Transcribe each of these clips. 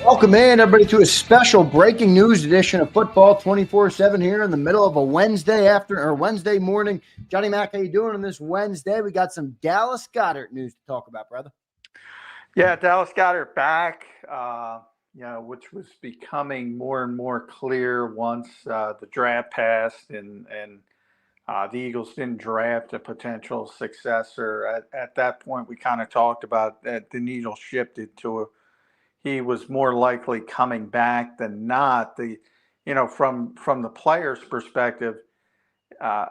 Welcome in, everybody, to a special breaking news edition of Football 24/7 here in the middle of a Wednesday morning. Johnny Mac, how you doing on this Wednesday? We got some Dallas Goedert news to talk about, brother. Yeah, Dallas Goedert back, which was becoming more and more clear once the draft passed and the Eagles didn't draft a potential successor. At that point, we kind of talked about that the needle shifted to he was more likely coming back than not. From the player's perspective,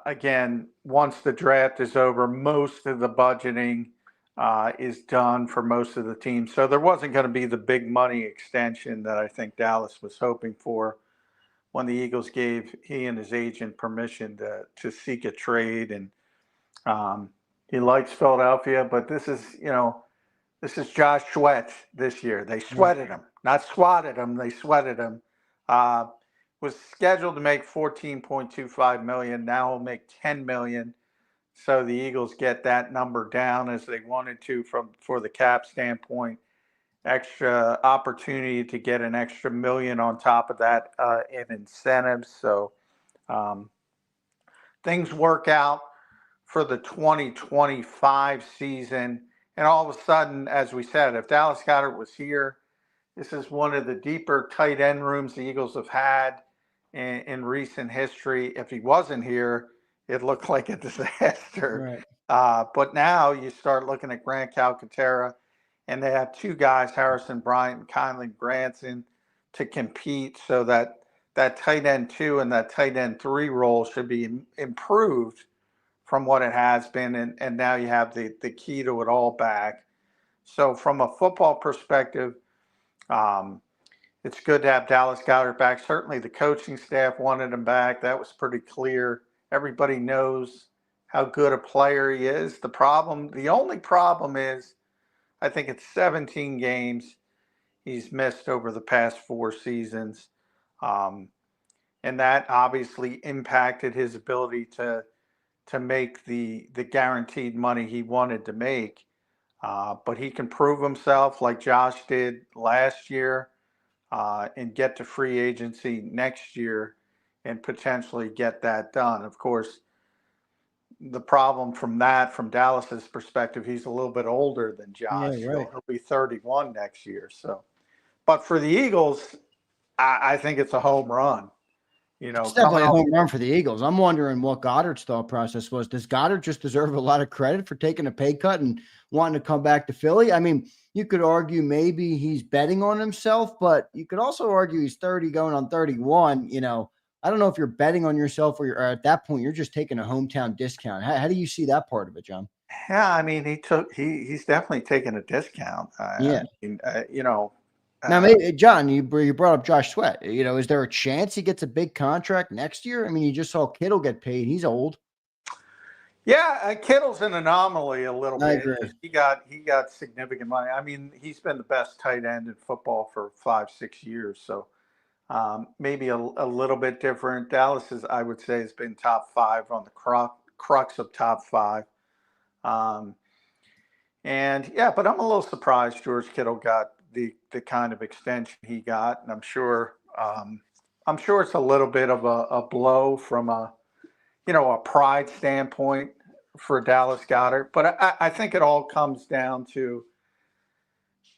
again, once the draft is over, most of the budgeting is done for most of the teams. So there wasn't going to be the big money extension that I think Dallas was hoping for when the Eagles gave he and his agent permission to seek a trade. And he likes Philadelphia, but this is Josh Sweat this year. They sweated him, not swatted him. They sweated him. Was scheduled to make $14.25 million. Now he'll make $10 million. So the Eagles get that number down as they wanted to for the cap standpoint. Extra opportunity to get an extra $1 million on top of that in incentives. So things work out for the 2025 season. And all of a sudden, as we said, if Dallas Goedert was here, this is one of the deeper tight end rooms the Eagles have had in recent history. If he wasn't here, it looked like a disaster. Right. But now you start looking at Grant Calcaterra, and they have two guys, Harrison Bryant and Conley Granson, to compete, so that tight end 2 and that tight end 3 role should be improved from what it has been, and now you have the key to it all back. So from a football perspective, it's good to have Dallas Goedert back. Certainly the coaching staff wanted him back. That was pretty clear. Everybody knows how good a player he is. The only problem is, I think it's 17 games he's missed over the past 4 seasons. And that obviously impacted his ability to make the guaranteed money he wanted to make. But he can prove himself like Josh did last year and get to free agency next year and potentially get that done. Of course, the problem from Dallas's perspective, he's a little bit older than Josh. Yeah, right. He'll be 31 next year. So, but for the Eagles, I think it's a home run. It's definitely a home run for the Eagles. I'm wondering what Goedert's thought process was. Does Goedert just deserve a lot of credit for taking a pay cut and wanting to come back to Philly? I mean, you could argue maybe he's betting on himself, but you could also argue he's 30 going on 31. I don't know if you're betting on yourself or at that point, you're just taking a hometown discount. How do you see that part of it, John? Yeah, I mean, he's definitely taken a discount. Yeah. Now, maybe, John, you brought up Josh Sweat. Is there a chance he gets a big contract next year? I mean, you just saw Kittle get paid. He's old. Yeah, Kittle's an anomaly a little bit. I agree. He got significant money. I mean, he's been the best tight end in football for 5-6 years. So maybe a little bit different. Dallas I would say, has been top 5 on the crux of top 5. And yeah, but I'm a little surprised George Kittle got the kind of extension he got, and I'm sure it's a little bit of a blow from a pride standpoint for Dallas Goedert, but I think it all comes down to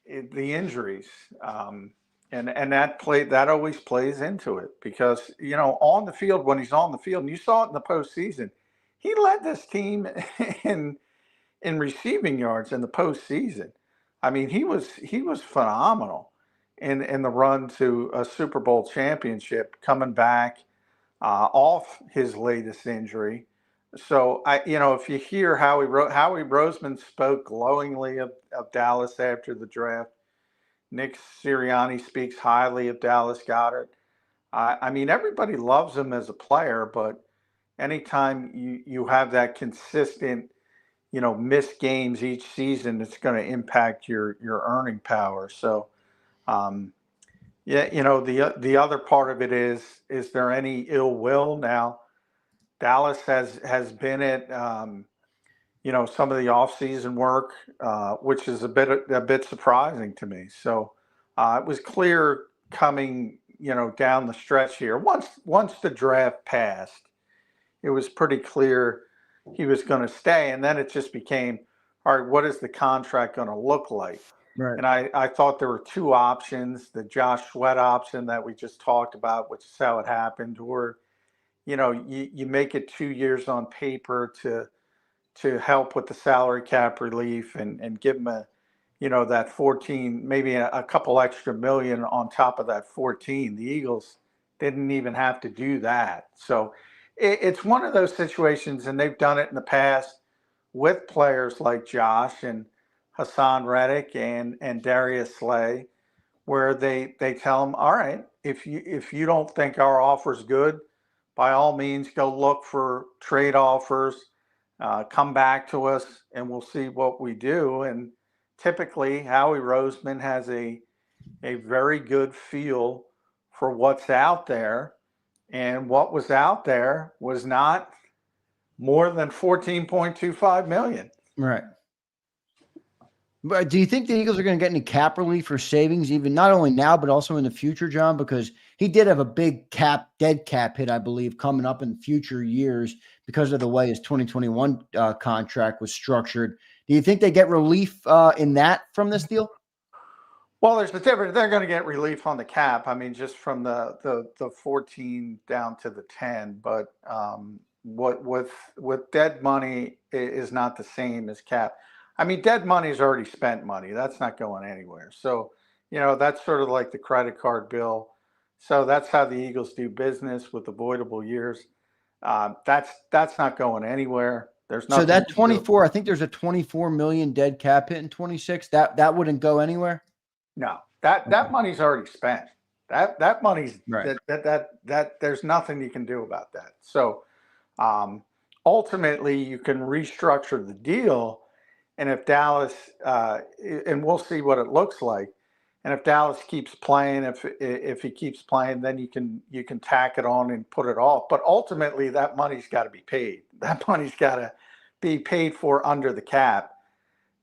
the injuries, and that always plays into it, because on the field, when he's on the field, and you saw it in the postseason, he led this team in receiving yards in the postseason. I mean, he was phenomenal in the run to a Super Bowl championship, coming back off his latest injury. So if you hear Howie Roseman spoke glowingly of Dallas after the draft. Nick Sirianni speaks highly of Dallas Goedert. I mean, everybody loves him as a player, but anytime you have that consistent missed games each season, it's going to impact your earning power. So, the other part of it is there any ill will? Now, Dallas has been at, some of the offseason work, which is a bit surprising to me. So, It was clear coming, down the stretch here. Once the draft passed, it was pretty clear he was going to stay, and then it just became, all right, what is the contract going to look like? Right. And I thought there were two options: the Josh Sweat option that we just talked about, which is how it happened, or you make it 2 years on paper to help with the salary cap relief and give him that 14, maybe a couple extra million on top of that 14. The Eagles didn't even have to do that. So it's one of those situations, and they've done it in the past with players like Josh and Hassan Reddick and Darius Slay, where they tell them, all right, if you don't think our offer's good, by all means, go look for trade offers, come back to us, and we'll see what we do. And typically, Howie Roseman has a very good feel for what's out there, and what was out there was not more than 14.25 million. Right. But do you think the Eagles are going to get any cap relief or savings, even not only now, but also in the future, John? Because he did have a big dead cap hit, I believe, coming up in future years because of the way his 2021 contract was structured. Do you think they get relief in that from this deal? Well, there's the difference. They're going to get relief on the cap. I mean, just from the 14 down to the 10. But what with dead money is not the same as cap. I mean, dead money is already spent money. That's not going anywhere. So, that's sort of like the credit card bill. So that's how the Eagles do business with avoidable years. That's not going anywhere. There's nothing. So that 24, I think there's a 24 million dead cap hit in 26. That wouldn't go anywhere. No, that money's already spent. That money's right. That there's nothing you can do about that. So ultimately, you can restructure the deal, and if Dallas and we'll see what it looks like. And if Dallas keeps playing, if he keeps playing, then you can tack it on and put it off. But ultimately, that money's got to be paid. That money's got to be paid for under the cap.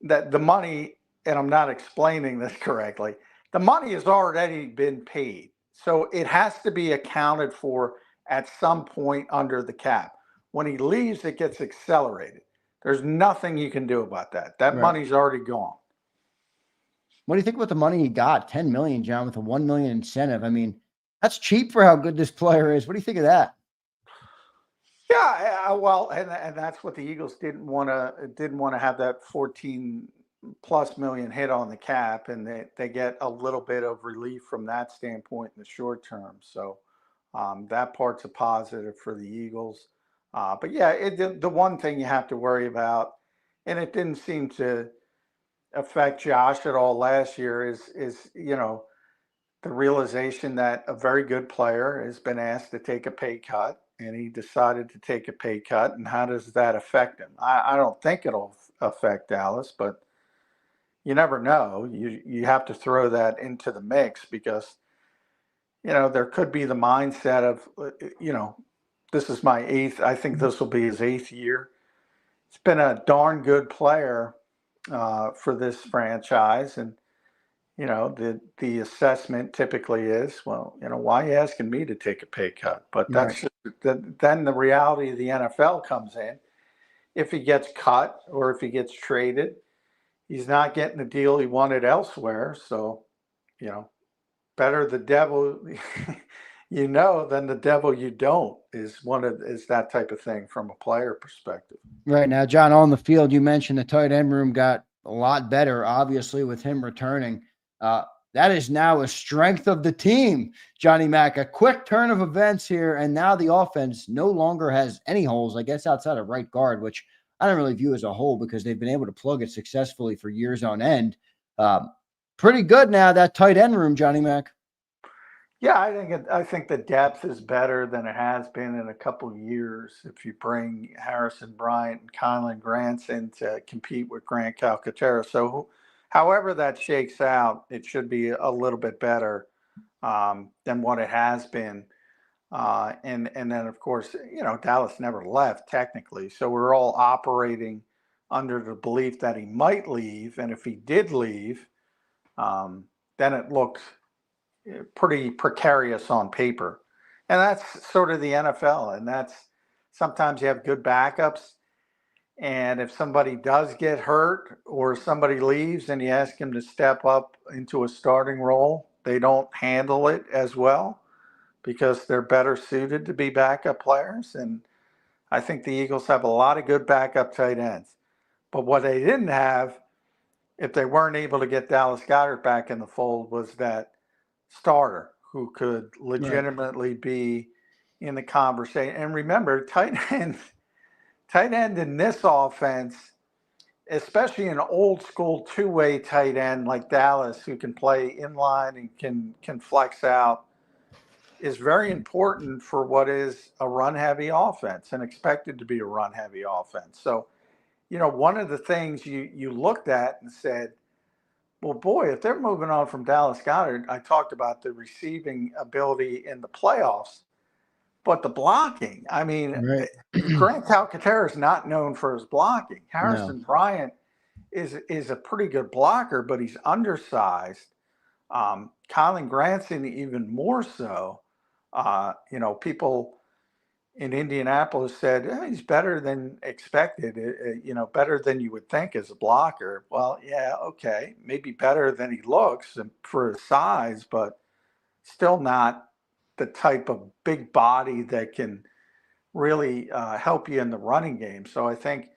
That the money, and I'm not explaining this correctly, the money has already been paid. So it has to be accounted for at some point under the cap. When he leaves, it gets accelerated. There's nothing you can do about that. That money's already gone. What do you think about the money he got? 10 million, John, with a 1 million incentive. I mean, that's cheap for how good this player is. What do you think of that? Yeah, well, and that's what the Eagles didn't want to have that 14 plus million hit on the cap, and they get a little bit of relief from that standpoint in the short term. So that part's a positive for the Eagles. But yeah, the one thing you have to worry about, and it didn't seem to affect Josh at all last year, is the realization that a very good player has been asked to take a pay cut, and he decided to take a pay cut. And how does that affect him? I don't think it'll affect Dallas, but you never know. You have to throw that into the mix because, there could be the mindset of, this is my eighth. I think this will be his 8th year. It's been a darn good player for this franchise. And, the assessment typically is, well, why are you asking me to take a pay cut? But that's just, then the reality of the NFL comes in. If he gets cut or if he gets traded, he's not getting the deal he wanted elsewhere. So, better the devil than the devil you don't is that type of thing from a player perspective. Right now, John, on the field, you mentioned the tight end room got a lot better, obviously, with him returning. That is now a strength of the team, Johnny Mack. A quick turn of events here, and now the offense no longer has any holes, I guess, outside of right guard, which I don't really view as a hole because they've been able to plug it successfully for years on end. Pretty good now, that tight end room, Johnny Mack. Yeah, I think the depth is better than it has been in a couple of years. If you bring Harrison Bryant and Kylan Grant in to compete with Grant Calcaterra. So however that shakes out, it should be a little bit better than what it has been. And then, of course, Dallas never left technically. So we're all operating under the belief that he might leave. And if he did leave, then it looks pretty precarious on paper. And that's sort of the NFL. And that's sometimes you have good backups. And if somebody does get hurt or somebody leaves and you ask him to step up into a starting role, they don't handle it as well because they're better suited to be backup players. And I think the Eagles have a lot of good backup tight ends. But what they didn't have, if they weren't able to get Dallas Goedert back in the fold, was that starter who could legitimately be in the conversation. And remember, tight end in this offense, especially an old school two-way tight end like Dallas who can play inline and can flex out, is very important for what is a run-heavy offense and expected to be a run-heavy offense. So, one of the things you looked at and said, well, boy, if they're moving on from Dallas Goedert, I talked about the receiving ability in the playoffs, but the blocking, I mean, Grant Calcaterra is not known for his blocking. Harrison Bryant is a pretty good blocker, but he's undersized. Colin Granson even more so. People in Indianapolis said he's better than expected, better than you would think as a blocker. Well, yeah, okay, maybe better than he looks for his size, but still not the type of big body that can really help you in the running game. So I think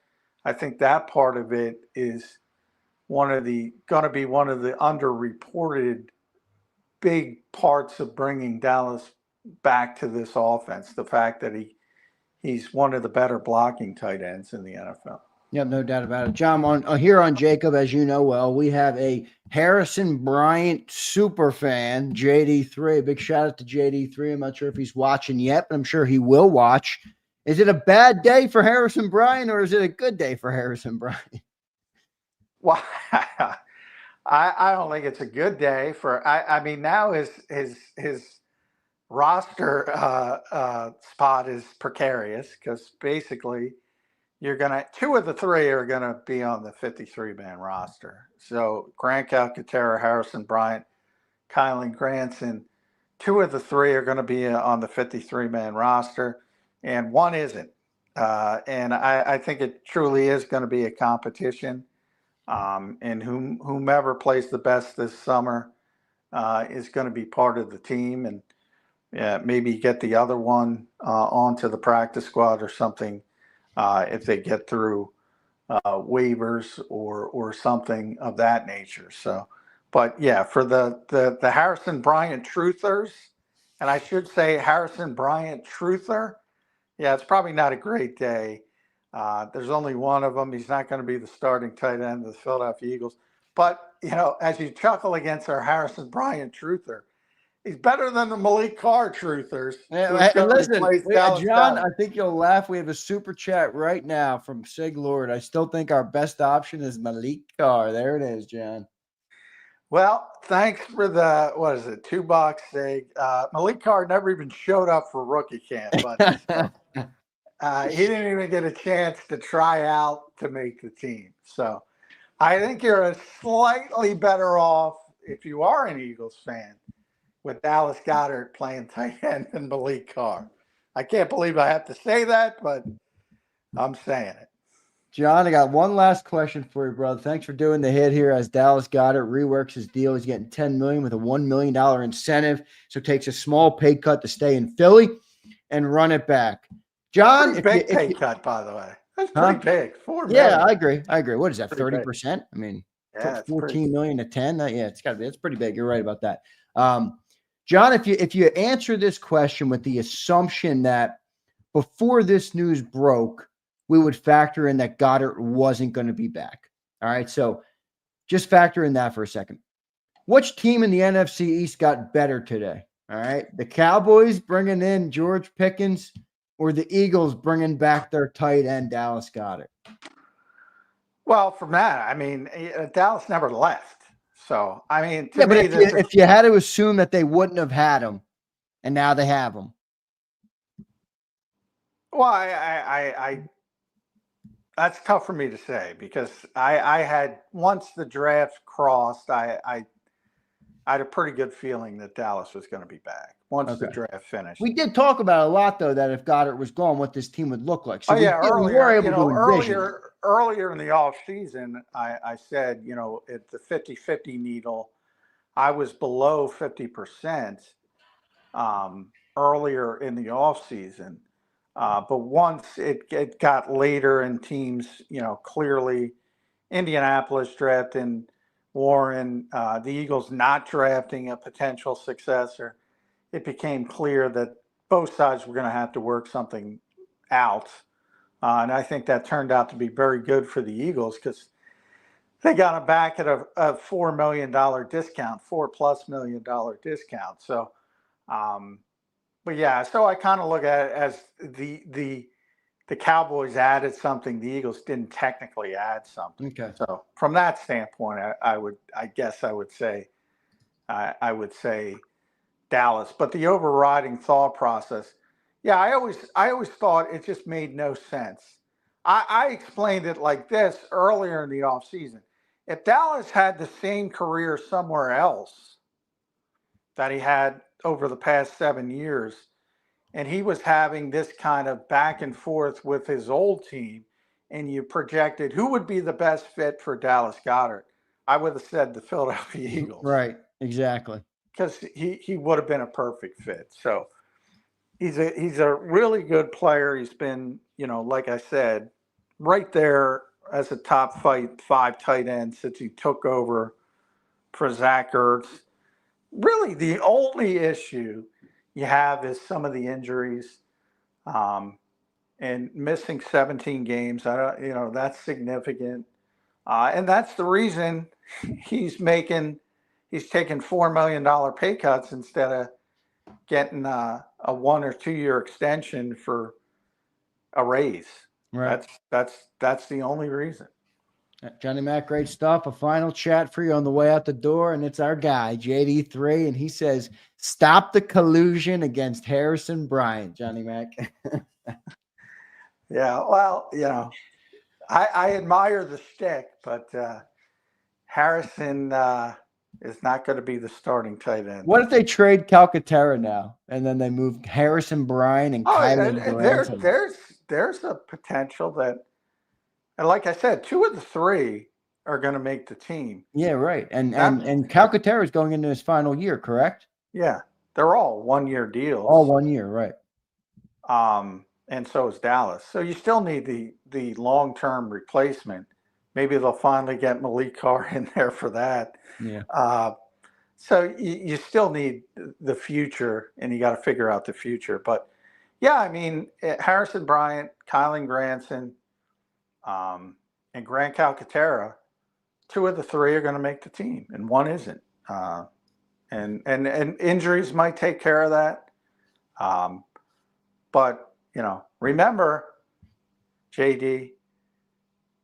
that part of it is going to be one of the underreported big parts of bringing Dallas back to this offense. The fact that he's one of the better blocking tight ends in the NFL. Yep, no doubt about it. John, here on JAKIB, as you know well, we have a Harrison Bryant super fan, JD3. A big shout out to JD3. I'm not sure if he's watching yet, but I'm sure he will watch. Is it a bad day for Harrison Bryant, or is it a good day for Harrison Bryant? Well, I don't think it's a good day for. I mean, now his roster spot is precarious because basically two of the three are gonna be on the 53-man roster. So Grant Calcaterra, Harrison Bryant, Kylan Granson, two of the three are going to be on the 53-man roster, and one isn't. And I think it truly is going to be a competition. And whomever plays the best this summer is going to be part of the team, and maybe get the other one onto the practice squad or something if they get through waivers or something of that nature. So, but yeah, for the Harrison Bryant truthers, and I should say Harrison Bryant truther, yeah, it's probably not a great day. There's only one of them. He's not going to be the starting tight end of the Philadelphia Eagles. But, as you chuckle against our Harrison Bryant truther, he's better than the Malik Carr truthers. Listen, John, I think you'll laugh. We have a super chat right now from Sig Lord. I still think our best option is Malik Carr. There it is, John. Well, thanks for the, $2, Sig. Malik Carr never even showed up for rookie camp, but he didn't even get a chance to try out to make the team. So I think you're slightly better off if you are an Eagles fan with Dallas Goedert playing tight end than Malik Carr. I can't believe I have to say that, but I'm saying it. John, I got one last question for you, brother. Thanks for doing the hit here as Dallas Goedert reworks his deal. He's getting $10 million with a $1 million incentive, so takes a small pay cut to stay in Philly and run it back. John, big pay cut, by the way. That's pretty big. $4 million. Yeah, I agree. What is that? 30%? I mean, yeah, 14 million to 10. It's got to be. It's pretty big. You're right about that. John, if you answer this question with the assumption that before this news broke, we would factor in that Goedert wasn't going to be back. All right, so just factor in that for a second. Which team in the NFC East got better today? All right, the Cowboys bringing in George Pickens, or the Eagles bringing back their tight end Dallas Goedert? Well, from that, I mean, Dallas never left. So, I mean, but if you had to assume that they wouldn't have had him, and now they have him. Well, I that's tough for me to say because I had, once the draft crossed, I I had a pretty good feeling that Dallas was going to be back once the draft finished. We did talk about a lot, though, that if Goedert was gone, what this team would look like. So we earlier, were able to envision earlier in the offseason, I said, at the 50-50 needle, I was below 50% earlier in the offseason. But once it got later and teams, clearly Indianapolis drafting Warren, the Eagles not drafting a potential successor, it became clear that both sides were going to have to work something out. And I think that turned out to be very good for the Eagles because they got him back at a $4 million discount, $4+ million discount. So, but yeah, so I kind of look at it as the Cowboys added something the Eagles didn't technically add something. Okay. So from that standpoint, I would say Dallas. But the overriding thought process, yeah, I always thought it just made no sense. I explained it like this earlier in the offseason. If Dallas had the same career somewhere else that he had over the past 7 years, and he was having this kind of back and forth with his old team, and you projected who would be the best fit for Dallas Goedert, I would have said the Philadelphia Eagles. Right, exactly. Because he would have been a perfect fit. So he's a really good player. He's been, like I said, right there as a top 5 tight end since he took over for Zach Ertz. Really, the only issue you have is some of the injuries, and missing 17 games. That's significant, and that's the reason he's taking $4 million pay cuts instead of getting a 1 or 2 year extension for a raise. Right. That's the only reason. Johnny Mac, great stuff. A final chat for you on the way out the door, and it's our guy, JD3, and he says, stop the collusion against Harrison Bryant, Johnny Mac. Yeah, well, I admire the shtick, but Harrison is not going to be the starting tight end. What if they trade Calcaterra now, and then they move Harrison Bryant and Kylan? There's a potential that, and like I said, 2 of the 3 are going to make the team. Yeah, right. And Calcaterra is going into his final year, correct? Yeah, they're all 1 year deals. All 1 year, right. And so is Dallas. So you still need the long-term replacement. Maybe they'll finally get Malik Carr in there for that. Yeah. So you still need the future, and you got to figure out the future. But yeah, I mean, Harrison Bryant, Kylan Granson, and Grant Calcaterra, 2 of the 3 are going to make the team, and 1 isn't. And injuries might take care of that. But remember, JD,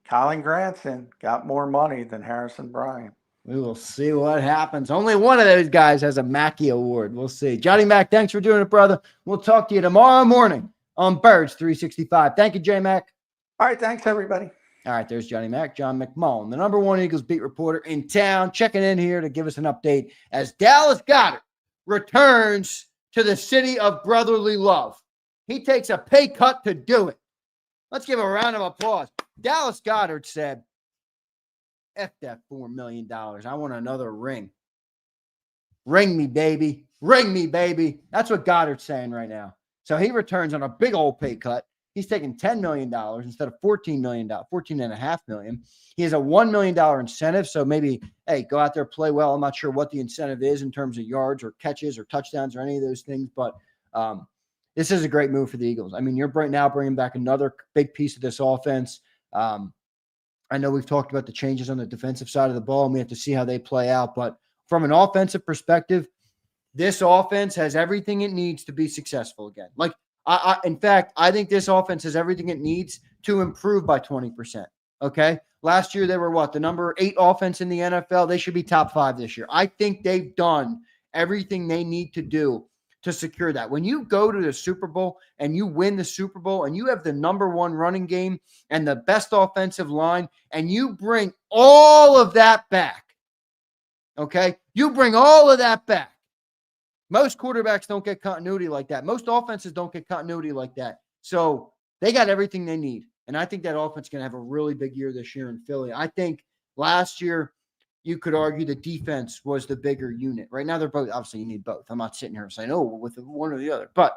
Kylan Granson got more money than Harrison Bryant. We will see what happens. Only one of those guys has a Mackey Award. We'll see. Johnny Mac, thanks for doing it, brother. We'll talk to you tomorrow morning on Birds 365. Thank you, J Mac. All right, thanks, everybody. All right, there's Johnny Mac, John McMullen, the #1 Eagles beat reporter in town, checking in here to give us an update as Dallas Goedert returns to the city of brotherly love. He takes a pay cut to do it. Let's give a round of applause. Dallas Goedert said, F that $4 million. I want another ring. Ring me, baby. Ring me, baby. That's what Goddard's saying right now. So he returns on a big old pay cut. He's taking $10 million instead of $14 million, $14.5 million. He has a $1 million incentive. So maybe, hey, go out there, play well. I'm not sure what the incentive is in terms of yards or catches or touchdowns or any of those things, but this is a great move for the Eagles. I mean, you're right now bringing back another big piece of this offense. I know we've talked about the changes on the defensive side of the ball, and we have to see how they play out. But from an offensive perspective, this offense has everything it needs to be successful again. Like, in fact, I think this offense has everything it needs to improve by 20%. Okay. Last year, they were what? The number 8 offense in the NFL. They should be top 5 this year. I think they've done everything they need to do to secure that. When you go to the Super Bowl and you win the Super Bowl and you have the #1 running game and the best offensive line and you bring all of that back, Okay? You bring all of that back. Most quarterbacks don't get continuity like that. Most offenses don't get continuity like that. So they got everything they need. And I think that offense is going to have a really big year this year in Philly. I think last year, you could argue the defense was the bigger unit. Right now, they're both, obviously, you need both. I'm not sitting here saying, oh, with one or the other. But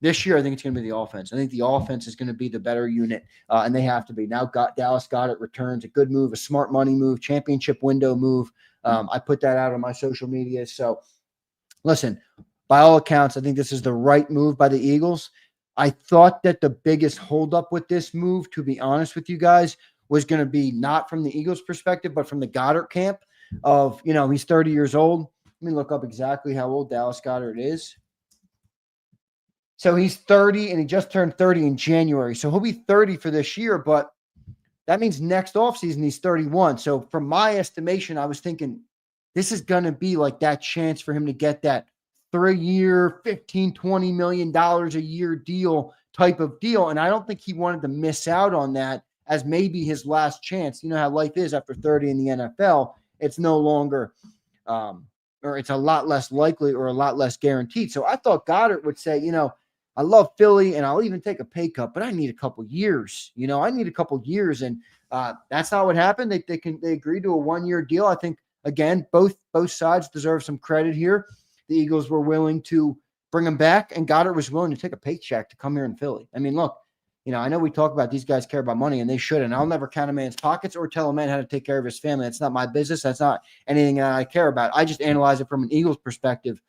this year, I think it's going to be the offense. I think the offense is going to be the better unit, and they have to be. Now, Dallas Goedert returns, a good move, a smart money move, championship window move. I put that out on my social media. So, listen, by all accounts, I think this is the right move by the Eagles. I thought that the biggest holdup with this move, to be honest with you guys, was going to be not from the Eagles' perspective, but from the Goedert camp of, he's 30 years old. Let me look up exactly how old Dallas Goedert is. So he's 30, and he just turned 30 in January. So he'll be 30 for this year, but that means next offseason he's 31. So from my estimation, I was thinking this is going to be like that chance for him to get that 3-year, $15-20 million a year deal type of deal. And I don't think he wanted to miss out on that as maybe his last chance. You know how life is after 30 in the NFL. It's no longer or it's a lot less likely or a lot less guaranteed. So I thought Goedert would say, I love Philly and I'll even take a pay cut, but I need a couple years. I need a couple years. And that's not what happened. They agreed to a 1-year deal. I think, again, both sides deserve some credit here. The Eagles were willing to bring him back, and Goedert was willing to take a paycheck to come here in Philly. I mean, look, I know we talk about these guys care about money, and they should, and I'll never count a man's pockets or tell a man how to take care of his family. That's not my business. That's not anything that I care about. I just analyze it from an Eagles perspective.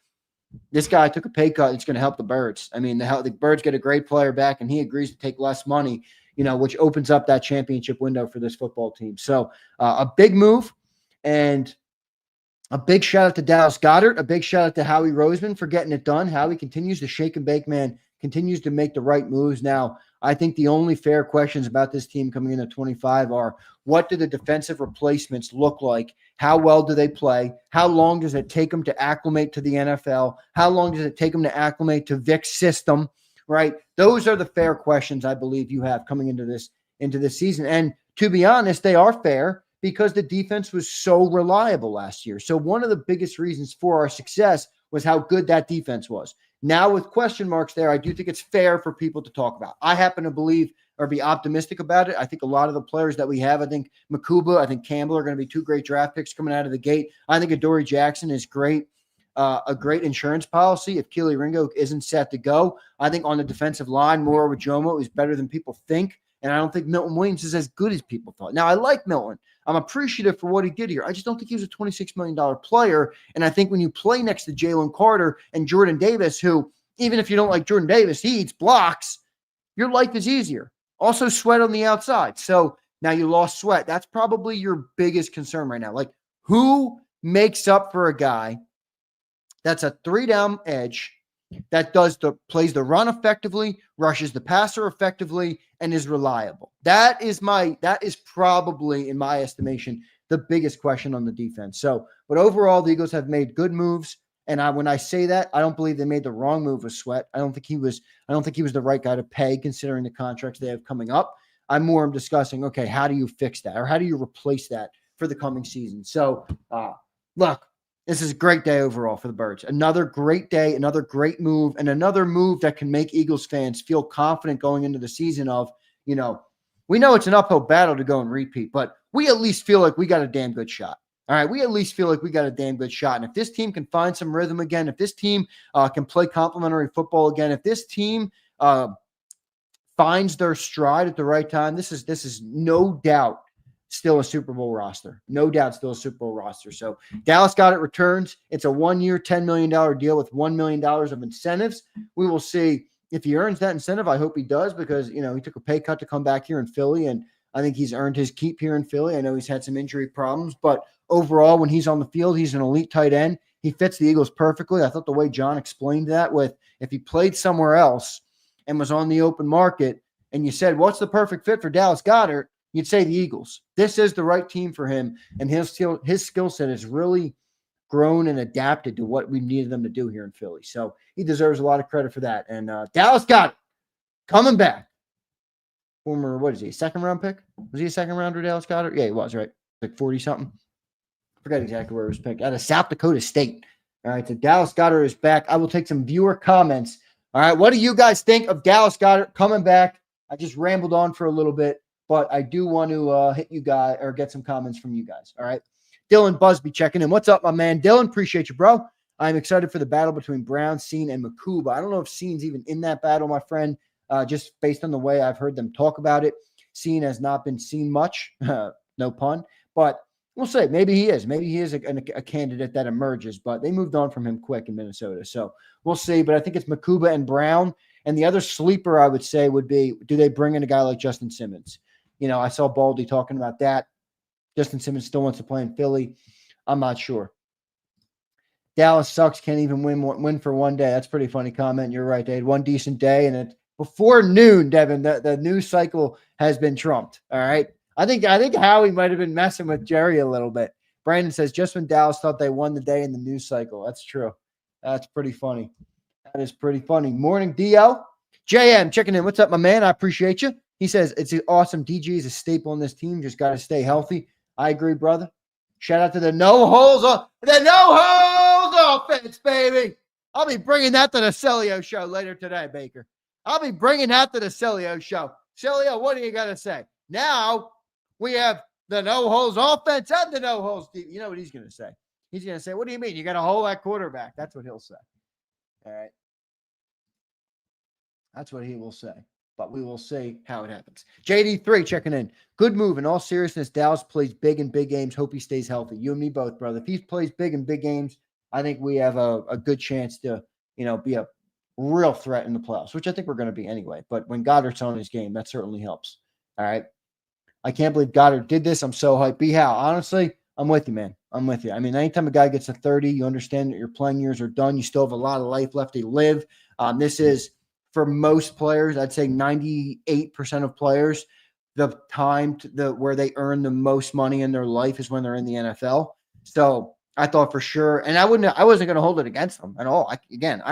This guy took a pay cut. It's going to help the Birds. I mean, the Birds get a great player back, and he agrees to take less money, which opens up that championship window for this football team. So a big move, and a big shout out to Dallas Goedert. A big shout out to Howie Roseman for getting it done. Howie continues to shake and bake, man, continues to make the right moves. Now, I think the only fair questions about this team coming into 25 are, what do the defensive replacements look like? How well do they play? How long does it take them to acclimate to the NFL? How long does it take them to acclimate to Vic's system, right? Those are the fair questions I believe you have coming into this season. And to be honest, they are fair because the defense was so reliable last year. So one of the biggest reasons for our success was how good that defense was. Now with question marks there, I do think it's fair for people to talk about. I happen to believe or be optimistic about it. I think a lot of the players that we have, I think Makuba, I think Campbell are going to be 2 great draft picks coming out of the gate. I think Adoree Jackson is great, a great insurance policy if Keely Ringo isn't set to go. I think on the defensive line, Moro Jomo is better than people think. And I don't think Milton Williams is as good as people thought. Now, I like Milton. I'm appreciative for what he did here. I just don't think he was a $26 million player. And I think when you play next to Jalen Carter and Jordan Davis, who, even if you don't like Jordan Davis, he eats blocks, your life is easier. Also, Sweat on the outside. So now you lost Sweat. That's probably your biggest concern right now. Like, who makes up for a guy that's a 3-down edge that plays the run effectively, rushes the passer effectively, and is reliable? That is probably, in my estimation, the biggest question on the defense. So, but overall, the Eagles have made good moves. And when I say that, I don't believe they made the wrong move with Sweat. I don't think he was the right guy to pay considering the contracts they have coming up. I'm discussing, okay, how do you fix that? Or how do you replace that for the coming season? So, look, this is a great day overall for the Birds. Another great day, another great move, and another move that can make Eagles fans feel confident going into the season of, we know it's an uphill battle to go and repeat, but we at least feel like we got a damn good shot. All right, we at least feel like we got a damn good shot. And if this team can find some rhythm again, if this team can play complementary football again, if this team finds their stride at the right time, this is no doubt still a Super Bowl roster. No doubt still a Super Bowl roster. So Dallas Goedert returns. It's a 1-year, $10 million deal with $1 million of incentives. We will see if he earns that incentive. I hope he does because, he took a pay cut to come back here in Philly, and I think he's earned his keep here in Philly. I know he's had some injury problems, but overall, when he's on the field, he's an elite tight end. He fits the Eagles perfectly. I thought the way John explained that with if he played somewhere else and was on the open market and you said, what's the perfect fit for Dallas Goedert? You'd say the Eagles. This is the right team for him, and his skill set has really grown and adapted to what we needed them to do here in Philly. So he deserves a lot of credit for that. And Dallas Goedert coming back. Former, what is he, a second-round pick? Was he a second-rounder, Dallas Goedert? Yeah, he was, right? Like 40-something. forget exactly where it was picked, out of South Dakota State. All right, so Dallas Goedert is back. I will take some viewer comments. All right, what do you guys think of Dallas Goedert coming back? I just rambled on for a little bit, but I do want to hit you guys or get some comments from you guys. All right, Dylan Busby checking in. What's up, my man? Dylan, appreciate you, bro. I'm excited for the battle between Brown, Scene, and Makuba. I don't know if Scene's even in that battle, my friend, just based on the way I've heard them talk about it. Scene has not been seen much, no pun, but we'll see. Maybe he is. Maybe he is a candidate that emerges, but they moved on from him quick in Minnesota. So we'll see. But I think it's Makuba and Brown. And the other sleeper I would say would be, do they bring in a guy like Justin Simmons? You know, I saw Baldy talking about that. Justin Simmons still wants to play in Philly. I'm not sure. Dallas sucks. Can't even win for one day. That's a pretty funny comment. You're right. They had one decent day, and it before noon, Devin, the news cycle has been trumped. All right. I think Howie might have been messing with Jerry a little bit. Brandon says, just when Dallas thought they won the day in the news cycle. That's true. That's pretty funny. That is pretty funny. Morning, DL. JM checking in. What's up, my man? I appreciate you. He says, it's awesome. DG is a staple on this team. Just got to stay healthy. I agree, brother. Shout out to the no-holes offense, baby. I'll be bringing that to the Celio show later today, Baker. I'll be bringing that to the Celio show. Celio, what do you got to say? Now we have the no-holes offense and the no-holes team. You know what he's going to say? He's going to say, what do you mean? You got a hole at quarterback. That's what he'll say. All right. That's what he will say. But we will see how it happens. JD3 checking in. Good move. In all seriousness, Dallas plays big in big games. Hope he stays healthy. You and me both, brother. If he plays big in big games, I think we have a good chance to, be a real threat in the playoffs, which I think we're going to be anyway. But when Goedert's on his game, that certainly helps. All right. I can't believe Goedert did this. I'm so hyped. B-How, honestly, I'm with you, man. I'm with you. I mean, anytime a guy gets to 30, you understand that your playing years are done. You still have a lot of life left to live. This is, for most players, I'd say 98% of players, the time where they earn the most money in their life is when they're in the NFL. So I thought for sure, and I wasn't going to hold it against them at all. I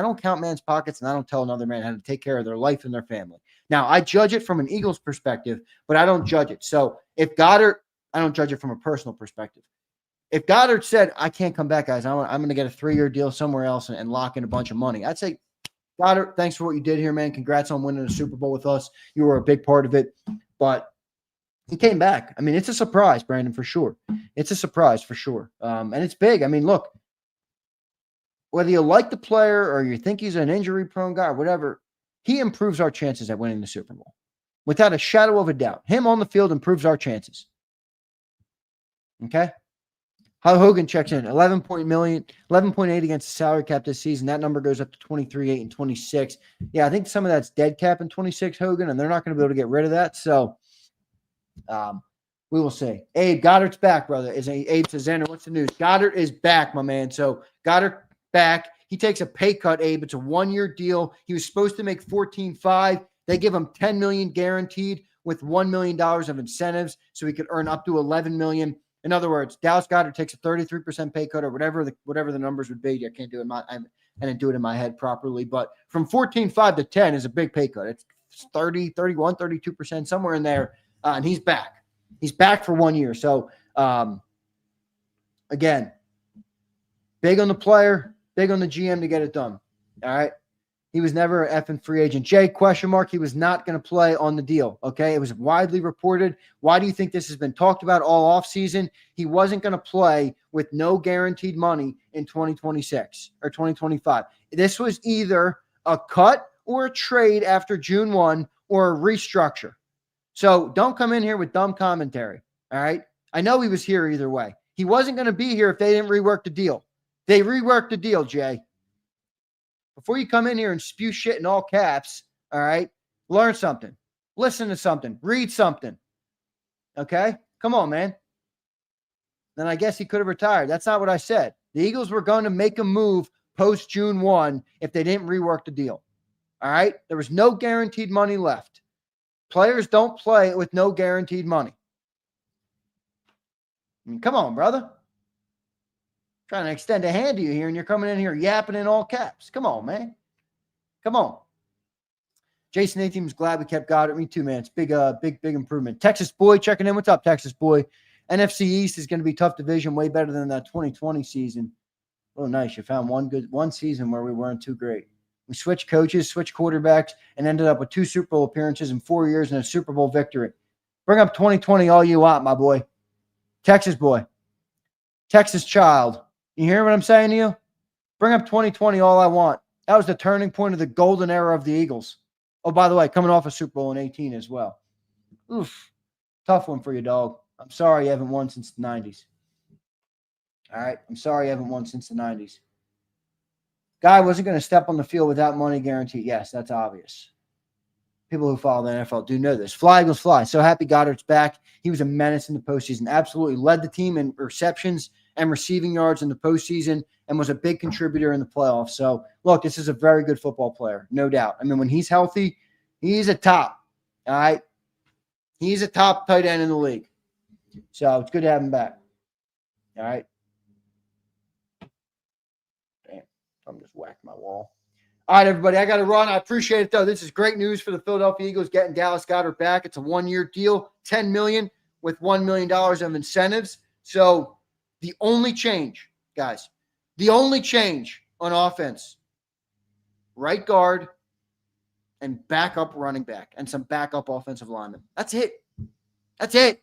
don't count man's pockets, and I don't tell another man how to take care of their life and their family. Now, I judge it from an Eagles perspective, but I don't judge it. So if Goedert, I don't judge it from a personal perspective. If Goedert said, I can't come back, guys, I'm going to get a 3-year deal somewhere else and lock in a bunch of money, I'd say, Goedert, thanks for what you did here, man. Congrats on winning the Super Bowl with us. You were a big part of it, but he came back. I mean, it's a surprise, Brandon, for sure. It's a surprise for sure. And it's big. I mean, look, whether you like the player or you think he's an injury-prone guy or whatever, he improves our chances at winning the Super Bowl. Without a shadow of a doubt. Him on the field improves our chances. Okay? Hogan checks in, 11.8 against the salary cap this season. That number goes up to 23.8 and 26. Yeah, I think some of that's dead cap in 26, Hogan, and they're not going to be able to get rid of that. So we will see. Abe, Goedert's back, brother. Abe says, Zander, what's the news? Goedert is back, my man. So Goedert back. He takes a pay cut, Abe. It's a 1-year deal. He was supposed to make $14.5. They give him $10 million guaranteed with $1 million of incentives, so he could earn up to $11 million. In other words, Dallas Goedert takes a 33% pay cut or whatever the numbers would be. I can't do it. I didn't do it in my head properly, but from 14.5 to 10 is a big pay cut. It's 30, 31, 32%, somewhere in there. And he's back. He's back for 1 year. So, again, big on the player, big on the GM to get it done. All right. He was never an effing free agent. Jay, question mark, he was not going to play on the deal, okay? It was widely reported. Why do you think this has been talked about all offseason? He wasn't going to play with no guaranteed money in 2026 or 2025. This was either a cut or a trade after June 1 or a restructure. So don't come in here with dumb commentary, all right? I know he was here either way. He wasn't going to be here if they didn't rework the deal. They reworked the deal, Jay. Before you come in here and spew shit in all caps, all right, learn something. Listen to something. Read something. Okay? Come on, man. Then I guess he could have retired. That's not what I said. The Eagles were going to make a move post-June 1 if they didn't rework the deal. All right? There was no guaranteed money left. Players don't play with no guaranteed money. I mean, come on, brother. Trying to extend a hand to you here, and you're coming in here yapping in all caps. Come on, man. Come on. Jason A. was glad we kept Goedert. Me too, man. It's big improvement. Texas Boy checking in. What's up, Texas Boy? NFC East is going to be tough division, way better than that 2020 season. Oh, nice. You found one season where we weren't too great. We switched coaches, switched quarterbacks, and ended up with 2 Super Bowl appearances in 4 years and a Super Bowl victory. Bring up 2020 all you want, my boy. Texas boy. Texas child. You hear what I'm saying to you? Bring up 2020 all I want. That was the turning point of the golden era of the Eagles. Oh, by the way, coming off a Super Bowl in 18 as well. Oof. Tough one for you, dog. I'm sorry you haven't won since the 90s. All right? I'm sorry you haven't won since the 90s. Guy wasn't going to step on the field without money guarantee. Yes, that's obvious. People who follow the NFL do know this. Fly, Eagles, fly. So happy Goedert's back. He was a menace in the postseason. Absolutely led the team in receptions and receiving yards in the postseason and was a big contributor in the playoffs. So, look, this is a very good football player, no doubt. I mean, when he's healthy, he's a top. All right? He's a top tight end in the league. So, it's good to have him back. All right? Damn, I'm just whacking my wall. All right, everybody, I got to run. I appreciate it, though. This is great news for the Philadelphia Eagles getting Dallas Goedert back. It's a 1-year deal, $10 million with $1 million of incentives. So the only change, guys, the only change on offense, right guard and backup running back and some backup offensive linemen. That's it. That's it.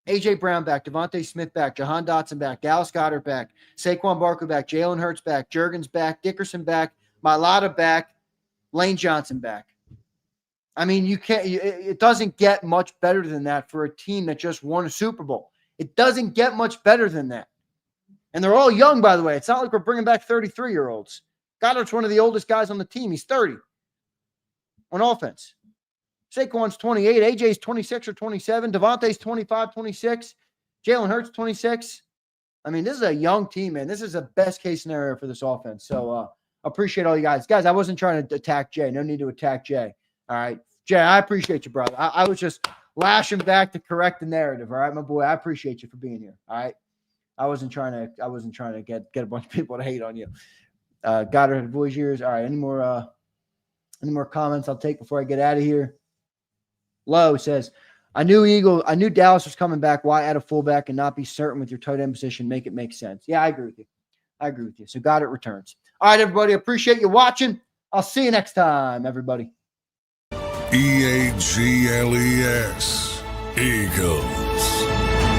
A.J. Brown back, Devontae Smith back, Jahan Dotson back, Dallas Goedert back, Saquon Barkley back, Jalen Hurts back, Juergens back, Dickerson back, Mailata back, Lane Johnson back. I mean, you can't. It doesn't get much better than that for a team that just won a Super Bowl. It doesn't get much better than that. And they're all young, by the way. It's not like we're bringing back 33-year-olds. Goddard's one of the oldest guys on the team. He's 30 on offense. Saquon's 28. AJ's 26 or 27. Devontae's 25, 26. Jalen Hurts, 26. I mean, this is a young team, man. This is a best-case scenario for this offense. So, appreciate all you guys. Guys, I wasn't trying to attack Jay. No need to attack Jay. All right. Jay, I appreciate you, brother. I was just lashing back to correct the narrative. All right, my boy. I appreciate you for being here. All right. I wasn't trying to get a bunch of people to hate on you. Goddard Voyagers. All right. Any more comments I'll take before I get out of here? Lowe says, I knew Dallas was coming back. Why add a fullback and not be certain with your tight end position? Make it make sense. Yeah, I agree with you. So Goddard returns. All right, everybody. Appreciate you watching. I'll see you next time, everybody. EAGLES Eagles.